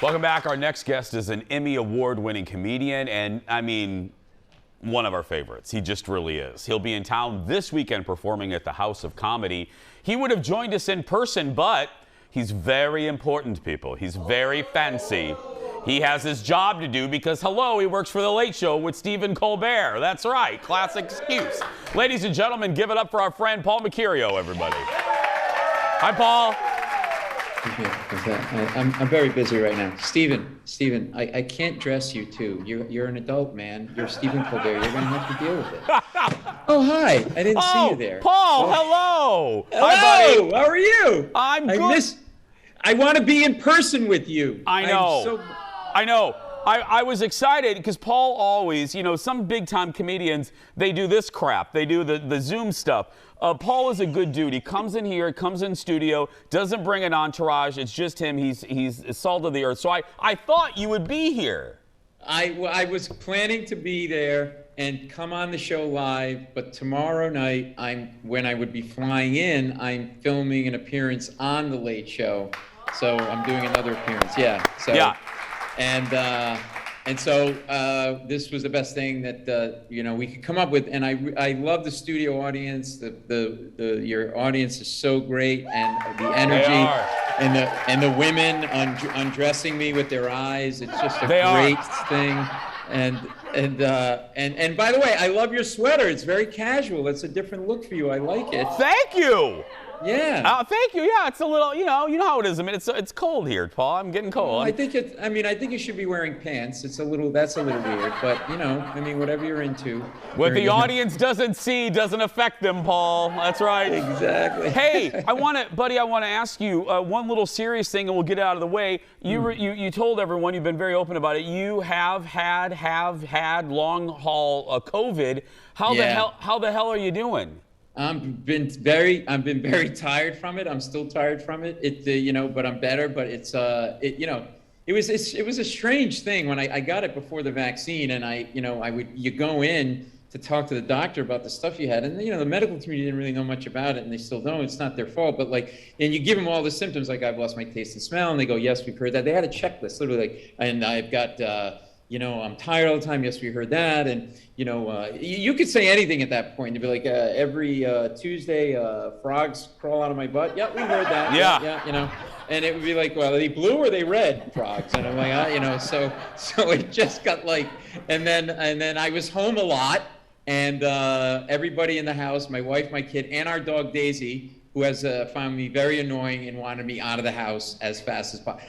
Welcome back. Our next guest is an Emmy Award-winning comedian, and I mean, one of our favorites. He just really is. He'll be in town this weekend performing at the House of Comedy. He would have joined us in person, but he's very important, people. He's very fancy. He has his job to do because, hello, he works for The Late Show with Stephen Colbert. That's right, classic excuse. Ladies and gentlemen, give it up for our friend Paul Mecurio, everybody. Hi, Paul. I'm very busy right now. Stephen, I can't dress you too. You're an adult man. You're Stephen Colbert. You're going to have to deal with it. Oh, hi. I didn't see you there. Paul, hello. Hello. Hi, buddy. How are you? I'm good. I want to be in person with you. I know. I know. I was excited because Paul always, you know, some big-time comedians, they do this crap. They do the Zoom stuff. Paul is a good dude. He comes in here, comes in studio, doesn't bring an entourage. It's just him. He's salt of the earth. So I thought you would be here. I was planning to be there and come on the show live, but tomorrow night, when I would be flying in, I'm filming an appearance on The Late Show. So I'm doing another appearance. Yeah. So. Yeah. And so this was the best thing that we could come up with, and I love the studio audience. Your audience is so great, and the energy, and the women undressing me with their eyes. It's just a great thing. And by the way, I love your sweater. It's very casual. It's a different look for you. I like it. Thank you. Yeah. Thank you. Yeah, it's a little, you know how it is. I mean, it's cold here, Paul. I'm getting cold. I think you should be wearing pants. That's a little weird, but whatever you're into. What the audience doesn't see doesn't affect them, Paul. That's right. Exactly. Hey, I want to ask you one little serious thing, and we'll get it out of the way. You told everyone, you've been very open about it. You have had long haul COVID. How the hell are you doing? I've been very tired from it. I'm still tired from it. But I'm better. But it was a strange thing when I got it before the vaccine, and you go in to talk to the doctor about the stuff you had, and the medical community didn't really know much about it, and they still don't. It's not their fault, but and you give them all the symptoms, like I've lost my taste and smell, and they go, yes, we've heard that. They had a checklist, literally, and I've got. I'm tired all the time. Yes, we heard that. And, you could say anything at that point. You'd be like, every Tuesday, frogs crawl out of my butt. Yeah, we heard that. Yeah. And it would be like, well, are they blue or are they red frogs? And I'm like, so it just got and then I was home a lot, and everybody in the house, my wife, my kid, and our dog Daisy, who has found me very annoying and wanted me out of the house as fast as possible.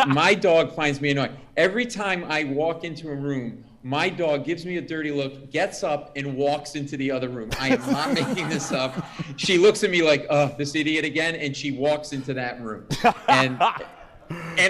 My dog finds me annoying. Every time I walk into a room, my dog gives me a dirty look, gets up, and walks into the other room. I am not making this up. She looks at me like, oh, this idiot again, and she walks into that room. And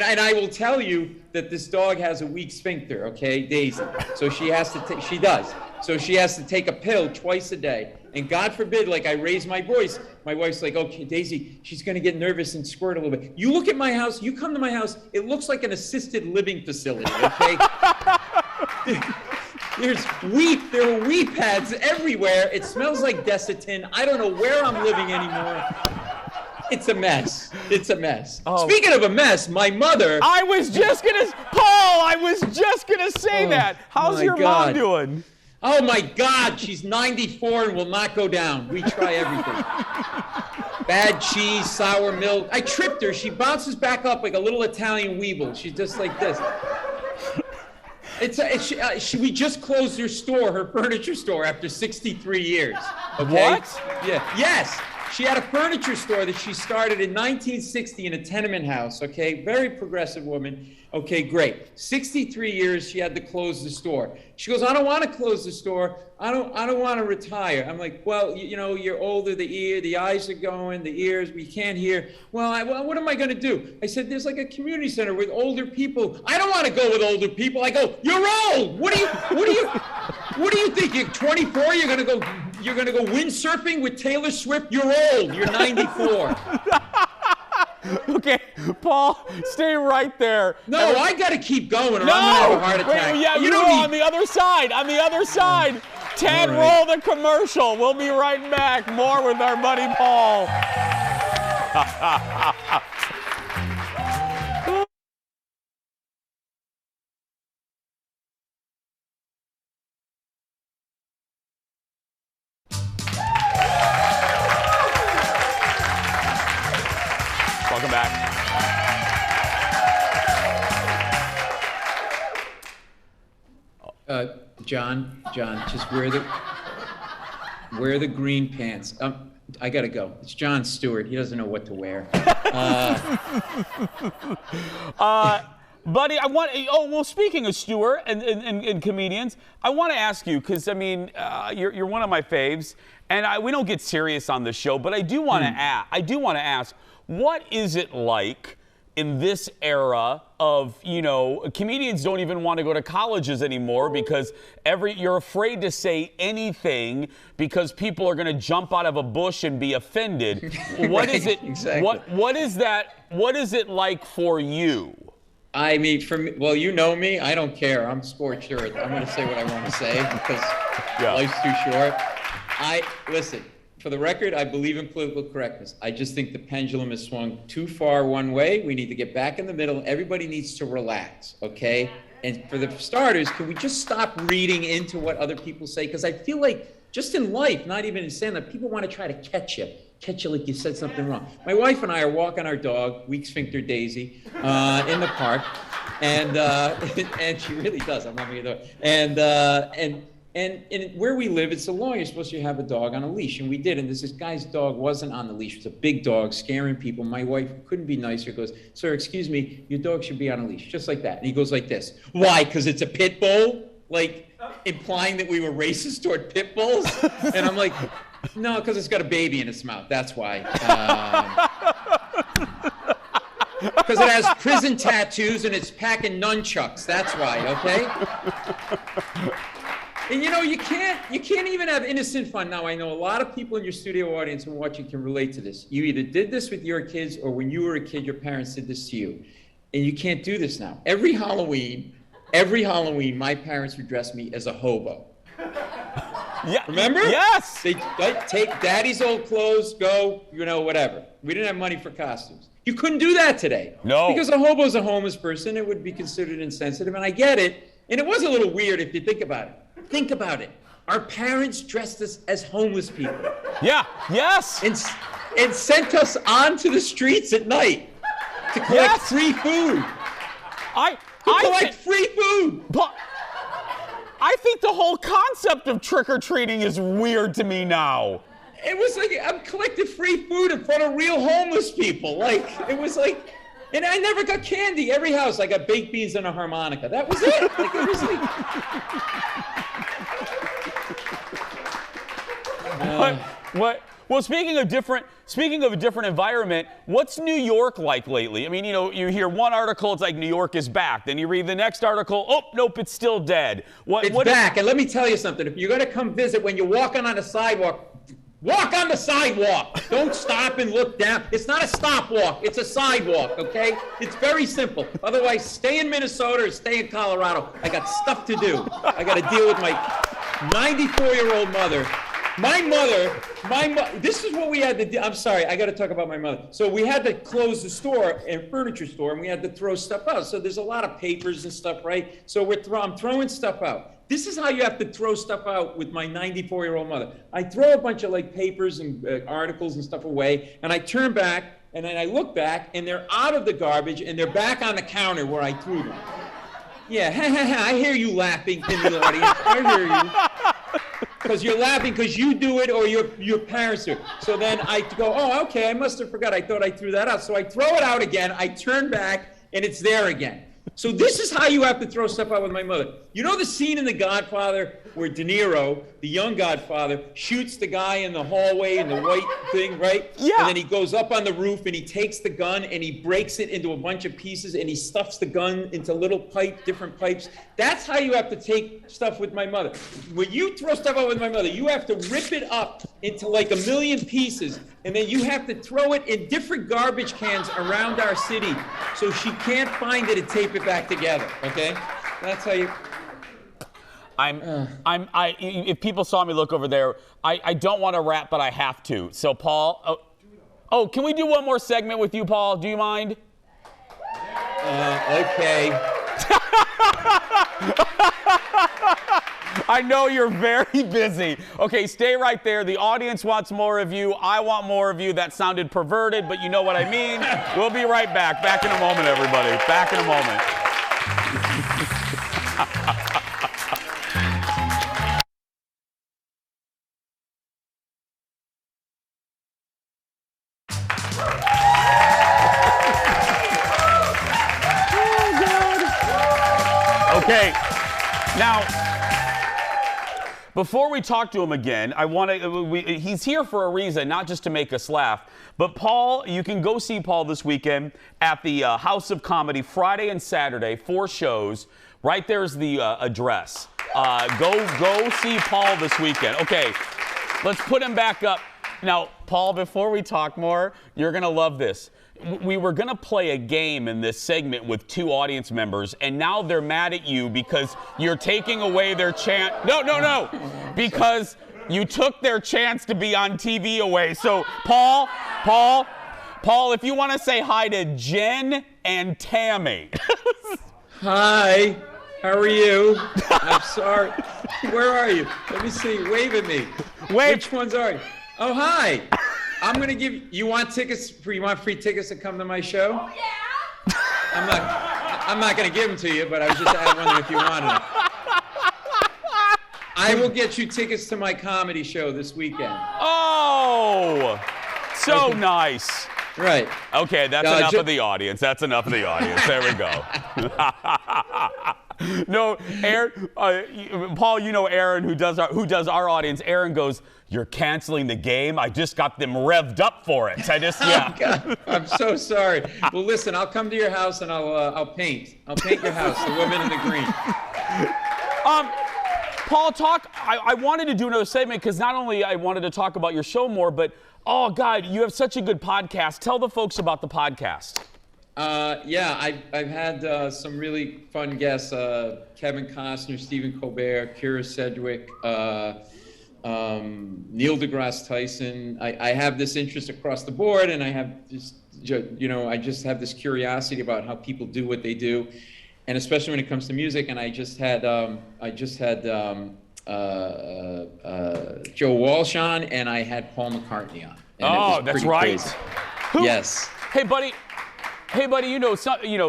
I will tell you that this dog has a weak sphincter, okay, Daisy. So she has to she does. So she has to take a pill twice a day. And God forbid, I raise my voice. My wife's like, okay, Daisy, she's going to get nervous and squirt a little bit. You look at my house, you come to my house, it looks like an assisted living facility, okay? There are wee pads everywhere. It smells like Desitin. I don't know where I'm living anymore. It's a mess. It's a mess. Oh. Speaking of a mess, my mother... Paul, I was just going to say that. How's your mom doing? Oh my God, she's 94 and will not go down. We try everything. Bad cheese, sour milk. I tripped her. She bounces back up like a little Italian weeble. She's just like this. We just closed her store, her furniture store, after 63 years. Okay? What? Yeah. Yes. She had a furniture store that she started in 1960 in a tenement house, okay? Very progressive woman. Okay, great. 63 years, she had to close the store. She goes, I don't want to close the store. I don't want to retire. I'm like, well, you're older, the eyes are going, the ears, we can't hear. Well, what am I going to do? I said, there's like a community center with older people. I don't want to go with older people. I go, you're old. What do you think? You're 24, you're going to go windsurfing with Taylor Swift? You're old. You're 94. Okay, Paul, stay right there. No, I got to keep going or I'm going to have a heart attack. You know, on the other side. Ted, roll the commercial. We'll be right back. More with our buddy Paul. Uh, John, just wear the green pants. I gotta go. It's Jon Stewart. He doesn't know what to wear. Buddy, speaking of Stewart and comedians, I want to ask you, because, I mean, you're one of my faves, and we don't get serious on this show, but I do want to ask, what is it like in this era of, comedians don't even want to go to colleges anymore because you're afraid to say anything because people are going to jump out of a bush and be offended. What is it? Exactly. What is that? What is it like for you? I mean, for me, well, you know me. I don't care. I'm scorched earth. I'm going to say what I want to say because life's too short. Listen. For the record, I believe in political correctness. I just think the pendulum has swung too far one way. We need to get back in the middle. Everybody needs to relax, okay? And for the starters, can we just stop reading into what other people say? Because I feel like just in life, not even in stand-up, people want to try to catch you like you said something wrong. My wife and I are walking our dog, weak sphincter Daisy, in the park, and she really does. I'm not making it up. And where we live, it's the law. You're supposed to have a dog on a leash, and we did. And this guy's dog wasn't on the leash. It was a big dog, scaring people. My wife couldn't be nicer. Goes, "Sir, excuse me, your dog should be on a leash," just like that. And he goes like this. Why? Because it's a pit bull? Like implying that we were racist toward pit bulls? And I'm like, no, because it's got a baby in its mouth. That's why. Because it has prison tattoos and it's packing nunchucks. That's why. Okay. And you can't even have innocent fun. Now, I know a lot of people in your studio audience and watching can relate to this. You either did this with your kids or when you were a kid, your parents did this to you. And you can't do this now. Every Halloween, my parents would dress me as a hobo. Yeah. Remember? Yes. They take daddy's old clothes, go, whatever. We didn't have money for costumes. You couldn't do that today. No. Because a hobo's a homeless person. It would be considered insensitive, and I get it. And it was a little weird if you think about it. Think about it. Our parents dressed us as homeless people. Yeah. Yes. And sent us onto the streets at night to collect free food. Free food. But I think the whole concept of trick-or-treating is weird to me now. It was like I'm collecting free food in front of real homeless people. It was like, and I never got candy. Every house I got baked beans and a harmonica. That was it. It was What? Well, speaking of a different environment, what's New York like lately? I mean, you hear one article, it's like New York is back. Then you read the next article, oh, nope, it's still dead. It's back. And let me tell you something. If you're going to come visit, when you're walking on a sidewalk, walk on the sidewalk. Don't stop and look down. It's not a stop walk. It's a sidewalk, okay? It's very simple. Otherwise, stay in Minnesota or stay in Colorado. I got stuff to do. I got to deal with my 94-year-old mother. My mother, this is what we had to do. I'm sorry, I got to talk about my mother. So we had to close the store and furniture store, and we had to throw stuff out. So there's a lot of papers and stuff, right? So I'm throwing stuff out. This is how you have to throw stuff out with my 94-year-old mother. I throw a bunch of papers and articles and stuff away, and I turn back, and then I look back, and they're out of the garbage, and they're back on the counter where I threw them. Yeah, I hear you laughing in the audience. I hear you. Because you're laughing because you do it or your parents do it. So then I go, oh, okay, I must have forgot. I thought I threw that out. So I throw it out again. I turn back, and it's there again. So this is how you have to throw stuff out with my mother. You know the scene in The Godfather where De Niro, the young Godfather, shoots the guy in the hallway in the white thing, right? Yeah. And then he goes up on the roof and he takes the gun and he breaks it into a bunch of pieces and he stuffs the gun into little different pipes. That's how you have to take stuff with my mother. When you throw stuff out with my mother, you have to rip it up into a million pieces, and then you have to throw it in different garbage cans around our city so she can't find it and tape it back together, okay? That's how you... If people saw me look over there, I don't want to rap, but I have to. So, Paul, can we do one more segment with you, Paul? Do you mind? Okay. I know you're very busy. Okay, stay right there. The audience wants more of you. I want more of you. That sounded perverted, but you know what I mean. We'll be right back. Back in a moment, everybody. Back in a moment. before we talk to him again, I want to. He's here for a reason, not just to make us laugh. But Paul, you can go see Paul this weekend at the House of Comedy, Friday and Saturday, 4 shows. Right there's the address. Go see Paul this weekend. Okay, let's put him back up. Now, Paul, before we talk more, you're going to love this. We were going to play a game in this segment with 2 audience members, and now they're mad at you because you're taking away their chance. No. Because you took their chance to be on TV away. So, Paul, if you want to say hi to Jen and Tammy. Hi. How are you? I'm sorry. Where are you? Let me see. Wave at me. Wait. Which ones are you? Oh, hi. I'm gonna give you want free tickets to come to my show? Oh, yeah. I'm not gonna give them to you, but I was just wondering if you wanted them. I will get you tickets to my comedy show this weekend. Oh, so Okay. Nice. Right. Okay, that's enough of the audience. That's enough of the audience. There we go. No, Aaron, Paul, you know Aaron, who does our audience. Aaron goes, "You're canceling the game. I just got them revved up for it." I just, yeah. Oh, God. I'm so sorry. Well, listen, I'll come to your house and I'll paint. I'll paint your house, the woman in the green. Paul, I wanted to do another segment because not only I wanted to talk about your show more, but oh God, you have such a good podcast. Tell the folks about the podcast. Yeah, I've had some really fun guests: Kevin Costner, Stephen Colbert, Kira Sedgwick, Neil deGrasse Tyson. I have this interest across the board, and I have just, I just have this curiosity about how people do what they do, and especially when it comes to music. And I just had Joe Walsh on, and I had Paul McCartney on. And it was that's pretty right. crazy. Yes. Hey, buddy,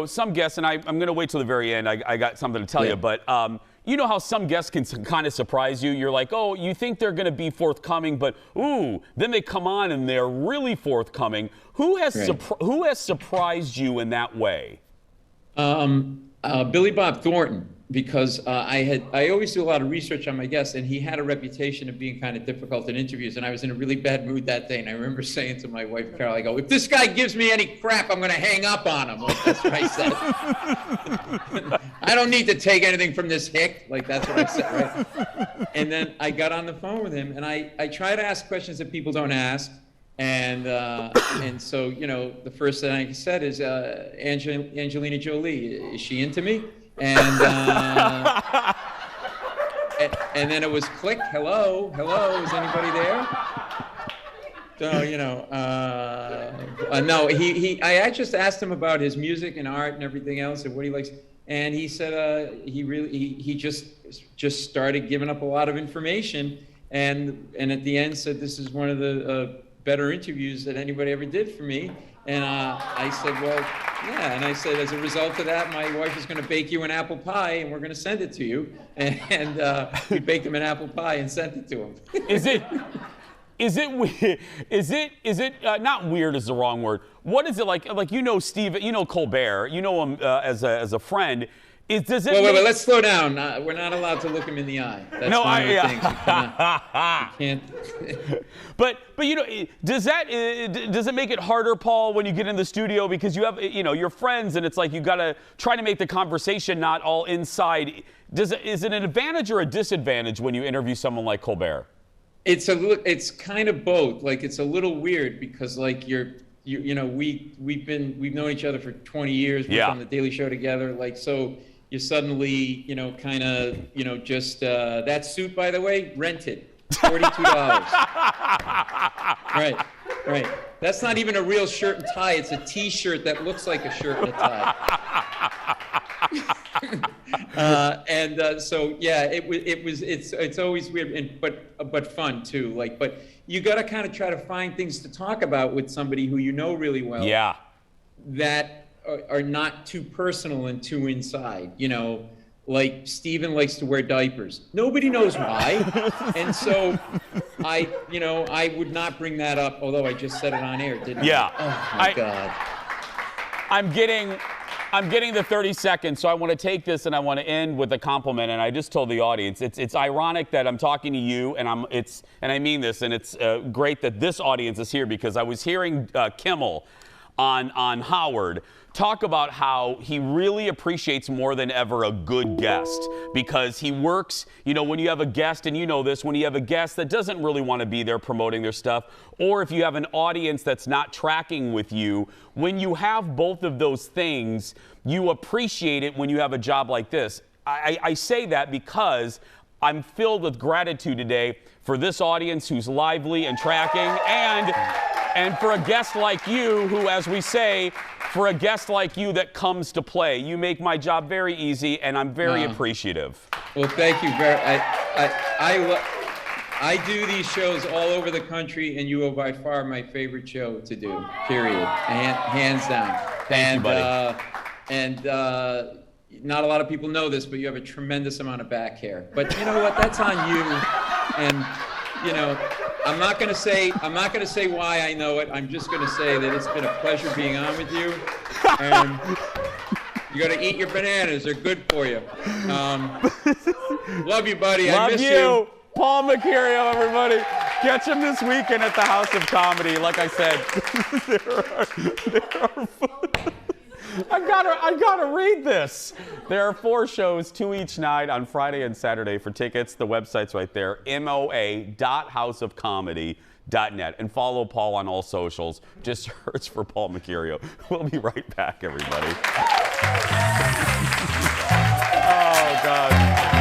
some guests, and I'm going to wait till the very end. I got something to tell you, but you know how some guests can kind of surprise you. You're like, oh, you think they're going to be forthcoming, but ooh, then they come on and they're really forthcoming. Who has surprised you in that way? Billy Bob Thornton, because I always do a lot of research on my guests, and he had a reputation of being kind of difficult in interviews, and I was in a really bad mood that day, and I remember saying to my wife, Carol, I go, if this guy gives me any crap, I'm going to hang up on him. Like, that's what I said. I don't need to take anything from this hick. Like, that's what I said, right? And then I got on the phone with him, and I try to ask questions that people don't ask. And so, the first thing I said is, Angelina Jolie, is she into me? And then it was click, hello, is anybody there? So, no, I just asked him about his music and art and everything else and what he likes. And he said he just started giving up a lot of information. And at the end said, this is one of the better interviews that anybody ever did for me. And I said, well, yeah. And I said, as a result of that, my wife is going to bake you an apple pie, and we're going to send it to you. And we baked him an apple pie and sent it to him. Is it not weird is the wrong word. What is it like? Like, Steve, Colbert, you know him as a friend. Wait, let's slow down. We're not allowed to look him in the eye. That's one of the things. You can't. But does it make it harder, Paul, when you get in the studio because you have your friends and it's like you got to try to make the conversation not all inside. Is it an advantage or a disadvantage when you interview someone like Colbert? It's kind of both. Like, it's a little weird because like we've known each other for 20 years. We've done the Daily Show together. Like, so you suddenly, just that suit, by the way, rented, $42. Right. That's not even a real shirt and tie. It's a T-shirt that looks like a shirt and a tie. So yeah, it's always weird, but fun too. Like, but you got to kind of try to find things to talk about with somebody who you know really well. Yeah. That are not too personal and too inside. Like Steven likes to wear diapers. Nobody knows why. And so I would not bring that up, although I just said it on air, didn't I? Yeah. Oh my God. I'm getting I'm getting the 30 seconds, so I want to take this and I want to end with a compliment. And I just told the audience, it's ironic that I'm talking to you, and I mean this, and it's great that this audience is here, because I was hearing Kimmel on Howard talk about how he really appreciates more than ever a good guest, because he works, when you have a guest, and you know this, when you have a guest that doesn't really want to be there promoting their stuff, or if you have an audience that's not tracking with you, when you have both of those things, you appreciate it when you have a job like this. I say that because I'm filled with gratitude today for this audience who's lively and tracking, and for a guest like you who, as we say, for a guest like you that comes to play. You make my job very easy, and I'm very appreciative. Well, thank you very. I do these shows all over the country, and you are by far my favorite show to do. Period. Hands down. Thank you, buddy. Not a lot of people know this, but you have a tremendous amount of back hair. But you know what? That's on you. And I'm not going to say why I know it. I'm just going to say that it's been a pleasure being on with you. And you got to eat your bananas. They're good for you. Love you, buddy. Love I miss you. Paul Mecurio, everybody. Catch him this weekend at the House of Comedy. Like I said, I gotta read this. There are 4 shows, 2 each night on Friday and Saturday. For tickets, the website's right there, moa.houseofcomedy.net. And follow Paul on all socials. Just search for Paul Mecurio. We'll be right back, everybody. Oh, God.